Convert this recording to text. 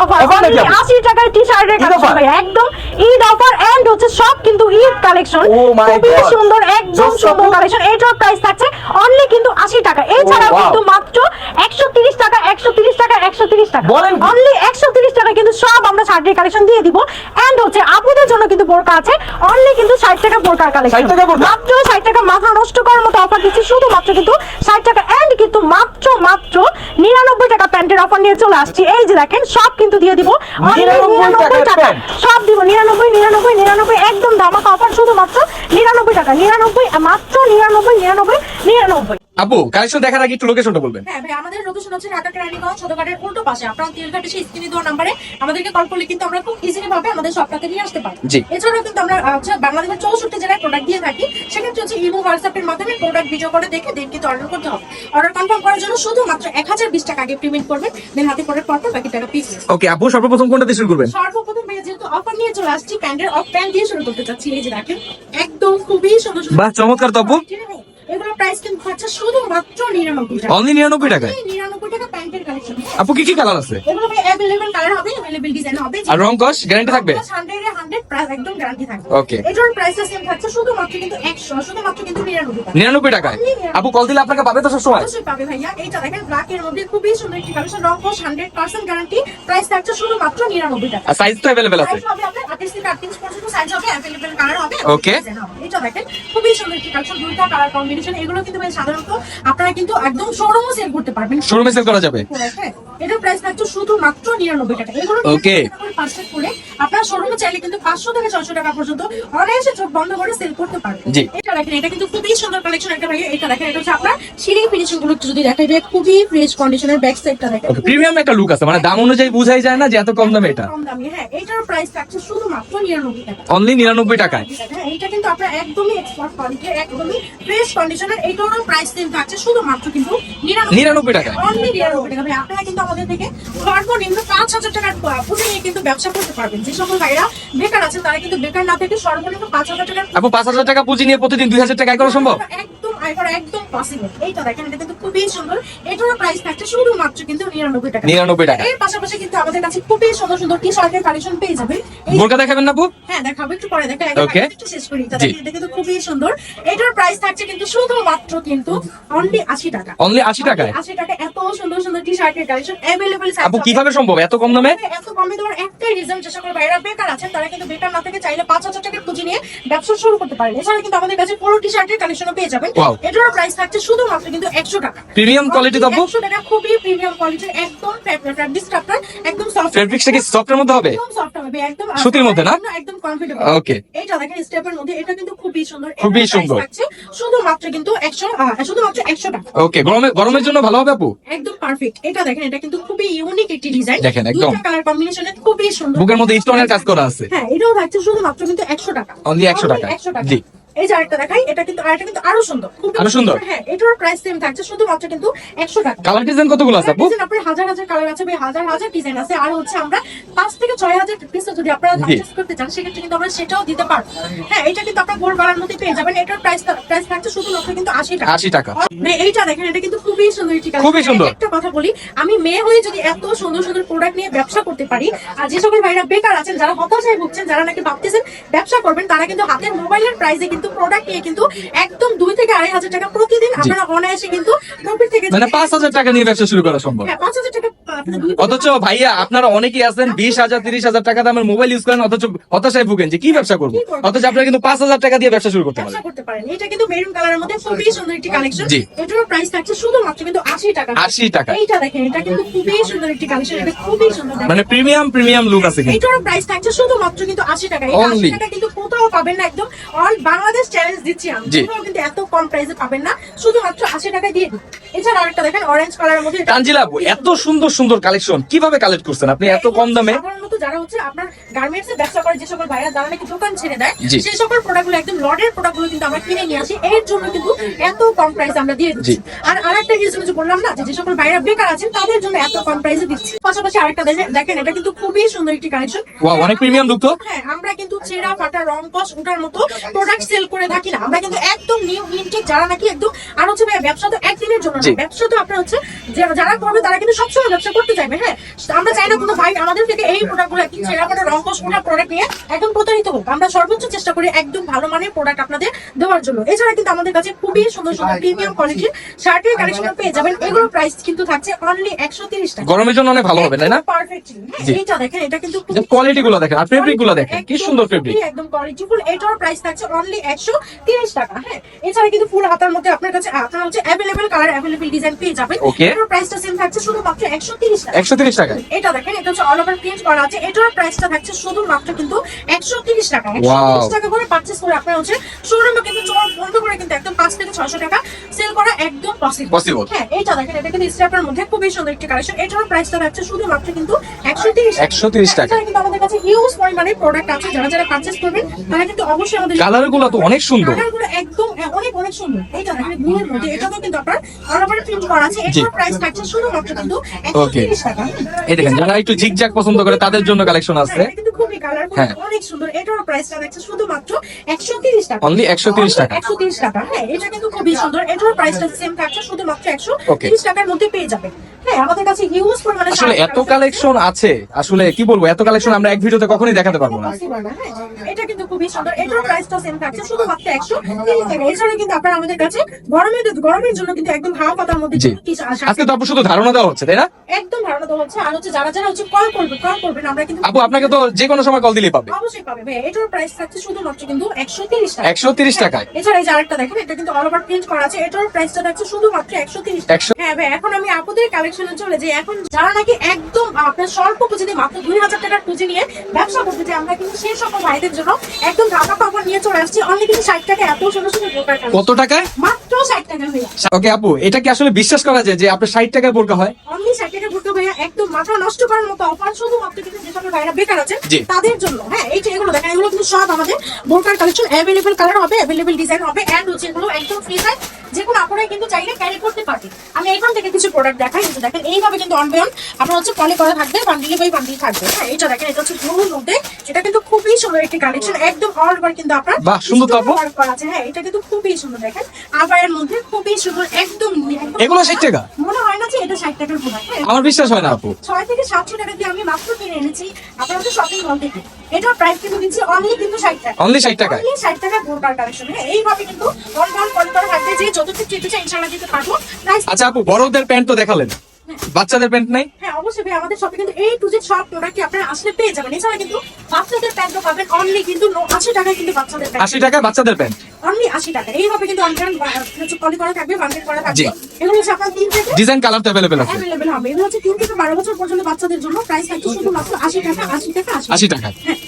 Offer 80 টাকায় টি-শার্টের collection ভাই, একদম ঈদ অফার এন্ড হচ্ছে সব কিন্তু ঈদ কালেকশন, খুবই সুন্দর, একদম সুন্দর কালেকশন। এটার প্রাইস থাকছে অনলি কিন্তু 80 টাকা। এছাড়াও কিন্তু মাত্র 130 টাকা, 130 টাকা, 130 টাকা, অনলি 130 টাকা কিন্তু সব আমরা শার্টের কালেকশন দিয়ে দিব। এন্ড হচ্ছে আপুদের জন্য কিন্তু বোরকা আছে, অনলি কিন্তু 60 টাকা বোরকার কালেকশন, মাত্র 60 টাকা। মাথা নষ্ট করার মতো অফার দিচ্ছি, শুধুমাত্র কিন্তু 60 টাকা। এন্ড কিন্তু মাত্র 99 টাকা প্যান্টের অফার নিয়ে চলে আসছি। এই যে দেখেন সব কিন্তু দিয়ে দিব 99 টাকা, সব দিব 99 99 99, একদম ধামাকা অফার, শুধুমাত্র 99 টাকা, 99, মাত্র 99 99 99। আপু কালেকশন দেখার আগে একটু লোকেশনটা বলবেন। হ্যাঁ ভাই, আমাদের লোকেশন হচ্ছে ঢাকা কেরানীগঞ্জ সদরঘাটের উল্টো পাশে। আপনারা তেলঘাট এসে স্ক্রিনে দেওয়া নম্বরে আমাদেরকে কল করলে কিন্তু আমরা খুব ইজিলি ভাবে আমাদের শপটাতে নিয়ে আসতে পারি। এছাড়াও কিন্তু আমরা বাংলাদেশের 64 জেলায় প্রোডাক্ট দিয়ে থাকি। সেক্ষেত্রে হচ্ছে ইমো হোয়াটসঅ্যাপ এর মাধ্যমে প্রোডাক্ট ভিডিও করে দেখে দেন কিন্তু অর্ডার করতে হবে। অর্ডার কনফার্ম করার জন্য শুধুমাত্র 1020 টাকা আগে পেমেন্ট করবেন, দেন হাতে প্রোডাক্ট পড়তে বাকি টাকা পিস। ওকে আপু, সর্বপ্রথম কোনটা দিয়ে শুরু করবেন? সর্বপ্রথম ভাই যেহেতু অফার নিয়ে চলে আসছি, প্যান্টের অফ প্যান্ট দিয়ে শুরু করতে চাচ্ছি। এই যে দেখেন একদম খুবই সুন্দর সুন্দর, বাহ চমৎকার তো আপু। এগুলো প্রাইস কিন্তু হচ্ছে শুধুমাত্র 99 টাকা, অনলি 99 টাকায় 99 টাকা প্যান্টের কালেকশন। আপু কি কি কালার আছে? এগুলো ভাই अवेलेबल কালার হবে, अवेलेबल ডিজাইন হবে, আর রং কস গ্যারান্টি থাকবে? 100 প্রাইস একদম গ্যারান্টি থাকবে। ওকে, এটার প্রাইস সেম থাকছে শুধুমাত্র কিন্তু 100, শুধুমাত্র কিন্তু 99 টাকা। 99 টাকায় আপু কল দিলে আপনাকে পাবে তো সব সময়? অবশ্যই পাবে ভাইয়া। এইটা দেখেন ব্ল্যাক এর মধ্যে খুবই সুন্দর একটি কালেকশন, রং কস 100% গ্যারান্টি, প্রাইস থাকছে শুধুমাত্র 99 টাকা। আর সাইজ তো अवेलेबल আছে? সাইজ হবে আপনার 28 থেকে 38 পর্যন্ত সাইজ হবে, अवेलेबल কালার হবে। ওকে, এটা দেখেন খুবই সুন্দর একটি কালেকশন, দুইটা কালার কম্বিনেশন। এগুলো কিন্তু ভাই সাধারণত আপনারা কিন্তু একদম শোরুমে সেল করতে পারবেন, শোরুমে সেল করা যাবে। এটার প্রাইস থাকছে শুধুমাত্র 99 টাকা। এগুলো ওকে, পারচেজ করে আপনারা শোরুমে চাইলে কিন্তু 500 থেকে 600 টাকা পর্যন্ত অনায়াসে চোখ বন্ধ করে সেল করতে পারবেন। এটা দেখেন, এটা কিন্তু খুবই সুন্দর কালেকশন একটা ভাই। এটা দেখেন, এটা হচ্ছে আপনার সিঁড়ি ফিনিশিং গুলো যদি দেখাই যায়, খুবই ফ্রেশ কন্ডিশনের ব্যাক সাইডটা দেখেন, প্রিমিয়াম একটা লুক আছে, মানে দাম অনুযায়ী বুঝাই যায় না যে এত কম দামে এটা। কম দামি, হ্যাঁ। এটার প্রাইস থাকছে শুধুমাত্র 99 টাকা, অনলি 99 টাকায়। হ্যাঁ, এটা কিন্তু আপনার একদমই এক্সপোর্ট কোয়ালিটি, একদমই ফ্রেশ কন্ডিশনের। এইটারও প্রাইস সেম থাকছে শুধুমাত্র কিন্তু 99 টাকা, অনলি 99 টাকা। ভাই আপনারা কিন্তু আমাদের থেকে সর্বনিম্ন 5000 টাকার পুঁজি নিয়ে কিন্তু ব্যবসা করতে পারবেন। যে সকল ভাইরা বেকার আছেন তারা কিন্তু বেকার না থেকে সর্বনিম্ন 5000 টাকার, আপু 5000 টাকা পুঁজি নিয়ে প্রতিদিন 2000 টাকা আয় করা সম্ভব? একদম আয় করা একদম পসিবল। এইটা দেখেন, এটা কিন্তু খুবই সুন্দর। এটারও প্রাইস থাকছে শুধুমাত্র কিন্তু 99 টাকা, 99 টাকা। এর পাশাপাশি কিন্তু আমাদের কাছে খুবই সুন্দর সুন্দর টি-শার্টের কালেকশন পেয়ে যাবেন। বোরকা দেখাবেন না আপু? হ্যাঁ দেখাবো, একটু পরে দেখাই, আগে একটু শেষ করি। এটা দেখেন, এটা কিন্তু খুবই সুন্দর। এটার প্রাইস থাকছে কিন্তু শুধুমাত্র কিন্তু অনলি 80 টাকা, অনলি 80 টাকায়। 80 টাকা এত সুন্দর সুন্দর টি-শার্টের কালেকশন अवेलेबल। আপু কিভাবে সম্ভব এত কম দামে? এত কমে দেওয়ার একটাই রিজন, যে সকল ভাইরা বেকার আছেন তারা কিন্তু বেকার না থেকে চাইলে 5000 টাকার পুঁজি নিয়ে ব্যবসা শুরু করতে পারেন। এছাড়া কিন্তু আমাদের কাছে পুরো টি-শার্টের কালেকশনও পেয়ে যাবেন। এটার প্রাইস থাকছে শুধুমাত্র কিন্তু 100 টাকা, প্রিমিয়াম কোয়ালিটি তো আপু? 100 টাকা, খুবই প্রিমিয়াম কোয়ালিটির, একদম ফ্যাব্রিক স্ট্রাকচার একদম সফট। ফেব্রিক্সটা কি সফটের মধ্যে হবে? একদম সফট হবে, একদম সুতির মধ্যে না? একদম কমফোর্টেবল। ওকে, এটা দেখেন স্টেপের মধ্যে, এটা কিন্তু খুবই সুন্দর, খুবই সুন্দর, শুধুমাত্র কিন্তু 100 টাকা। ওকে, গরমের জন্য ভালো হবে আপু, একদম পারফেক্ট। এটা দেখেন, এটা কিন্তু খুবই ইউনিক একটি ডিজাইন, দেখেন একদম কালার কম্বিনেশনে খুবই সুন্দর, বুকের মধ্যে স্টোনের কাজ করা আছে। হ্যাঁ, এটাও থাকছে শুধুমাত্র কিন্তু 100 টাকা, অনলি 100 টাকা। জি, এই যে আরেকটা দেখাই, এটা কিন্তু আরো সুন্দর, আরো সুন্দর। হ্যাঁ, এটার প্রাইস সেম থাকছে শুধুমাত্র কিন্তু 100 টাকা। কালার ডিজাইন কতগুলো আছে আপু? আপনার হাজার হাজার কালার আছে, হাজার হাজার ডিজাইন আছে। আর হচ্ছে আমরা 5 থেকে 6000 পিস যদি আপনারা পারচেজ করতে চান, সেক্ষেত্রে কিন্তু আমরা সেটাও দিতে পারবো। হ্যাঁ, এটা কিন্তু আপনারা গোল বাড়ার মধ্যে পেয়ে যাবেন। এটার প্রাইস থাকছে শুধুমাত্র কিন্তু 80 টাকা। 80 টাকা। এইটা দেখেন, এটা কিন্তু খুবই সুন্দর একটি কালেকশন, খুবই সুন্দর। একটা কথা বলি, আমি মেয়ে হয়ে যদি এত সুন্দর সুন্দর প্রোডাক্ট নিয়ে ব্যবসা করতে পারি, আর যে সকল ভাইরা বেকার আছেন, যারা হতাশায় ভুগছেন, যারা নাকি ভাবতেছেন ব্যবসা করবেন, তারা কিন্তু হাতের মোবাইলের প্রাইসে কিন্তু প্রোডাক্ট নিয়ে কিন্তু একদম 2 থেকে 2500 টাকা প্রতিদিন আপনারা অনায়াসে কিন্তু প্রফিট থেকে, মানে 5000 টাকা নিয়ে ব্যবসা শুরু করা সম্ভব। হ্যাঁ, 5000 টাকা। অথচ ভাইয়া আপনারা অনেকেই আছেন 20,000 30,000 টাকা দামের মোবাইল ইউজ করেন, অথচ হতাশায় ভুগেন যে কি ব্যবসা করবো। অথচ আপনারা কিন্তু 5000 টাকা দিয়ে ব্যবসা শুরু করতে পারেন। এটা কিন্তু মেরুন কালারের মধ্যে খুবই সুন্দর একটি কালেকশন। এটার প্রাইস থাকছে শুধুমাত্র কিন্তু 80 টাকা। 80 টাকা। এইটা দেখেন, এটা কিন্তু খুবই সুন্দর একটি কালেকশন, এটা খুবই সুন্দর, মানে প্রিমিয়াম লুক আছে কিন্তু। এটার প্রাইস থাকছে শুধুমাত্র কিন্তু 80 টাকা। এই 80 টাকা কিন্তু কোথাও পাবেন না, একদম অল বাংলাদেশ চ্যালেঞ্জ দিচ্ছি আমি, কোথাও কিন্তু এত কম প্রাইসে পাবেন না, শুধুমাত্র 80 টাকায় দিয়ে দিই। এছাড়া আরেকটা দেখেন অরেঞ্জ কালারের মধ্যে। তানজিলা আপু, এত সুন্দর সুন্দর কালেকশন কিভাবে কালেক্ট করছেন আপনি এত কম দামে? সাধারণত যারা হচ্ছে আপনার গার্মেন্টস এর ব্যবসা করে, যে সকল ভাইরা যারা নাকি দোকান ছেড়ে দেয়, জি। সেই সকল প্রোডাক্টগুলো একদম লটের প্রোডাক্টগুলো কিন্তু আমরা কিনে নিয়ে আসি, এর জন্য কিন্তু এত কম প্রাইসে আমরা দিয়ে দিচ্ছি। জি। আর আরেকটা রিজন যে বললাম না, যে সকল ভাইরা বেকার আছেন তাদের জন্য এত কম প্রাইসে দিচ্ছি। পাশাপাশি আরেকটা দেখেন, এটা কিন্তু খুবই সুন্দর একটি কালেকশন। ওয়াও, অনেক প্রিমিয়াম লুক তো। হ্যাঁ, আমরা কিন্তু ছেঁড়া ফাটা রং কস ওটার মতো প্রোডাক্ট সেল করে থাকি না, আমরা কিন্তু একদম নিউ ইনটেক, যারা নাকি একদম, আর হচ্ছে ভাই ব্যবসা তো একদিনের জন্য না, জি। ব্যবসা তো আপনার হচ্ছে যারা করবে তারা কিন্তু সবসময় ব্যবসা করতে চাইবে। হ্যাঁ, আমরা চাই না কোনো ভাই আমাদের থেকে এই প্রোডাক্টগুলো একদম ছেঁড়া ফাটা রং কস ওটা প্রোডাক্ট নিয়ে একদম প্রতারিত হোক। আমরা সর্বোচ্চ চেষ্টা করি একদম ভালো মানের প্রোডাক্ট আপনাদের দেওয়ার জন্য। এছাড়া কিন্তু আমাদের কাছে খুবই সুন্দর সুন্দর প্রিমিয়াম কোয়ালিটির শার্টের কালেকশন পেয়ে যাবেন। এগুলোর প্রাইস কিন্তু থাকছে অনলি 130 টাকা। গরমের জন্য অনেক ভালো হবে, তাই না? পারফেক্ট। জি। এইটা দেখেন, এটা কিন্তু কোয়ালিটি গুলো দেখেন আর ফেব্রিক গুলো দেখেন, কি সুন্দর ফেব্রিক। একদম কোয়ালিটিফুল। এটার প্রাইস থাকছে অনলি 130 টাকা। হ্যাঁ, এছাড়া কিন্তু ফুল হাতার মধ্যে আপনার কাছে আপনার হচ্ছে अवेलेबल কালার, अवेलेबल ডিজাইন পেয়ে যাবেন। Okay. এটার প্রাইসটা সেম থাকছে শুধুমাত্র 130 টাকা। 130 টাকা। এটা দেখেন, এটা হচ্ছে অল ওভার প্রিন্ট করা আছে। এটার প্রাইসটা থাকছে শুধুমাত্র কিন্তু 130 টাকা। Wow. 130 টাকা করে পারচেজ করে আপনার হচ্ছে শোরুমে কিন্তু চোর বন্ধ করে কিন্তু একদম 5 থেকে 600 টাকা সেল করা একদম পসিবল। Possible. হ্যাঁ, এটা দেখেন, এটা কিন্তু স্ট্র্যাপের মধ্যে খুবই সুন্দর একটি কালেকশন। এটার প্রাইসটা থাকছে শুধুমাত্র কিন্তু 130 টাকা। 130 টাকা। এছাড়া কিন্তু আমাদের কাছে হিউজ পরিমাণে প্রোডাক্ট আছে, যারা পারচেজ করবেন তারা কিন্তু অবশ্যই আমাদের কালার গুলো তো অনেক সুন্দর। কালারগুলো একদম অনেক অনেক সুন্দর। এইটা দেখেন, ব্লুর মধ্যে এটাও কিন্তু আপনার অল ওভার প্রিন্ট করা আছে। জি। এটার প্রাইস থাকছে শুধুমাত্র কিন্তু Okay. 130 টাকা। এই দেখেন, যারা একটু ঝিকঝাক পছন্দ করে তাদের জন্য কালেকশন আছে। এটা কিন্তু খুবই কালারফুল, হ্যাঁ। অনেক সুন্দর। এটার প্রাইসটা থাকছে শুধুমাত্র 130 টাকা। Only 130 টাকা। 130 টাকা। হ্যাঁ, এটা কিন্তু খুবই সুন্দর। এটার প্রাইসটা সেম থাকছে শুধুমাত্র Okay. 130 টাকার মধ্যে পেয়ে যাবেন। হ্যাঁ, আমাদের কাছে হিউজ পরিমাণে আসলে এত কালেকশন আছে, আসলে কি বলবো, এত কালেকশন আমরা এক ভিডিওতে কখনোই দেখাতে পারবো না। possible না। হ্যাঁ, এটা কিন্তু খুবই সুন্দর। এটার প্রাইসটা সেম থাকছে শুধুমাত্র 130 টাকা। এছাড়া কিন্তু আপনারা আমাদের কাছে গরমের জন্য কিন্তু একদম হাওয়া পাতার মধ্যে জি। কিছু আসে। আজকে তো আপু শুধু ধারণা দেওয়া হচ্ছে, তাই না? একদম ধারণা দেওয়া হচ্ছে। আর হচ্ছে যারা হচ্ছে কল করবেন, আমরা কিন্তু আপু আপনাকে তো যে কোনো সময় কল দিলেই পাবে। অবশ্যই পাবে ভাই। এটার প্রাইস থাকছে শুধুমাত্র কিন্তু 130 টাকা। 130 টাকায়। এছাড়া এই যে আরেকটা দেখেন, এটা কিন্তু অল ওভার প্রিন্ট করা আছে। এটার প্রাইসটা থাকছে শুধুমাত্র 130 টাকা। 100 হ্যাঁ ভাই, এখন আমি আপুদের কালেকশনে চলে যাই। এখন যারা নাকি একদম আপনার স্বল্প পুঁজি দিয়ে মাত্র 2000 টাকার পুঁজি নিয়ে ব্যবসা করতে চাই, আমরা কিন্তু সেই সকল ভাইদের জন্য একদম ধাপা পাপা নিয়ে চলে আসছি। অনলি কিন্তু 60 টাকা এত সুন্দর সুন্দর বোরকা কালেকশন। কত টাকায়? মাত্র 60 টাকা ভাইয়া। ওকে আপু, এটা কি আসলে বিশ্বাস করা যায় যে আপনার 60 টাকায় বোরকা হয়? অনলি 60 টাকা বোরকা ভাইয়া, একদম মাথা নষ্ট করার মতো অফার শুধুমাত্র কিন্তু যে সকল ভাইরা বেকার আছেন জি। তাদের জন্য। হ্যাঁ, এই যে এগুলো দেখেন, এগুলো কিন্তু সব আমাদের বোরকার কালেকশন। अवेलेबल কালার হবে, अवेलेबल ডিজাইন হবে, এন্ড হচ্ছে এগুলো একদম ফ্রি সাইজ, যেগুলো আপনারা কিন্তু চাইলে ক্যারি করতে পারবেন। আমি এখান থেকে কিছু প্রোডাক্ট দেখাই। এই যে দেখেন, এইভাবে কিন্তু অন বাই অন আপনার হচ্ছে পলি করা থাকবে, বান্ডিলে বাই বান্ডিল থাকবে। হ্যাঁ, এটা দেখেন, এটা হচ্ছে ব্লুর মধ্যে। এটা কিন্তু খুবই সুন্দর একটি কালেকশন, একদম অল ওভার কিন্তু আপনার বাহ, সুন্দর তো আপু। stone work করা আছে। হ্যাঁ, এটা কিন্তু খুবই সুন্দর। দেখেন, আবায়ের মধ্যে খুবই সুন্দর, একদম এগুলো 60 টাকা? মনে হয় না যে এটা 60 টাকার প্রোডাক্ট। আমার বিশ্বাস হয় না আপু। 6 থেকে 700 টাকা দিয়ে আমি মাত্র কিনে এনেছি আপনাদের শপিং মল থেকে। এটার প্রাইস কিন্তু দিচ্ছি অনলি কিন্তু 60 টাকা। Only 60 টাকায়? Only 60 টাকার বোরকার কালেকশন। হ্যাঁ, এইভাবে কিন্তু অন বাই অন পলি করা থাকবে, যে যতটুকু চিন্তা চাই ইনশাআল্লাহ দিতে পারবো। প্রাইস আচ্ছা আপু, বড়দের প্যান্ট তো দেখালেন, বাচ্চাদের প্যান্ট নাই? হ্যাঁ, অবশ্যই ভাই, আমাদের শপে কিন্তু এই টু জেড সব প্রোডাক্ট আপনারা আসলে পেয়ে যাবেন। এছাড়া কিন্তু বাচ্চাদের প্যান্টও পাবেন অনলি কিন্তু 80 টাকায় কিন্তু বাচ্চাদের প্যান্ট। 80 টাকায় বাচ্চাদের প্যান্ট? অনলি 80 টাকা। এইভাবে কিন্তু অনলাইন পলি করা থাকবে, বান্ডেল করা জি। থাকবে। এগুলো হচ্ছে আপনার 3 থেকে ডিজাইন কালার তো অ্যাভেলেবেল আছে। অ্যাভেলেবল হবে। এগুলো হচ্ছে 3 থেকে 12 বছর পর্যন্ত বাচ্চাদের জন্য। প্রাইস থাকছে শুধুমাত্র 80 টাকা, 80 টাকা, 80 টাকায়। হ্যাঁ,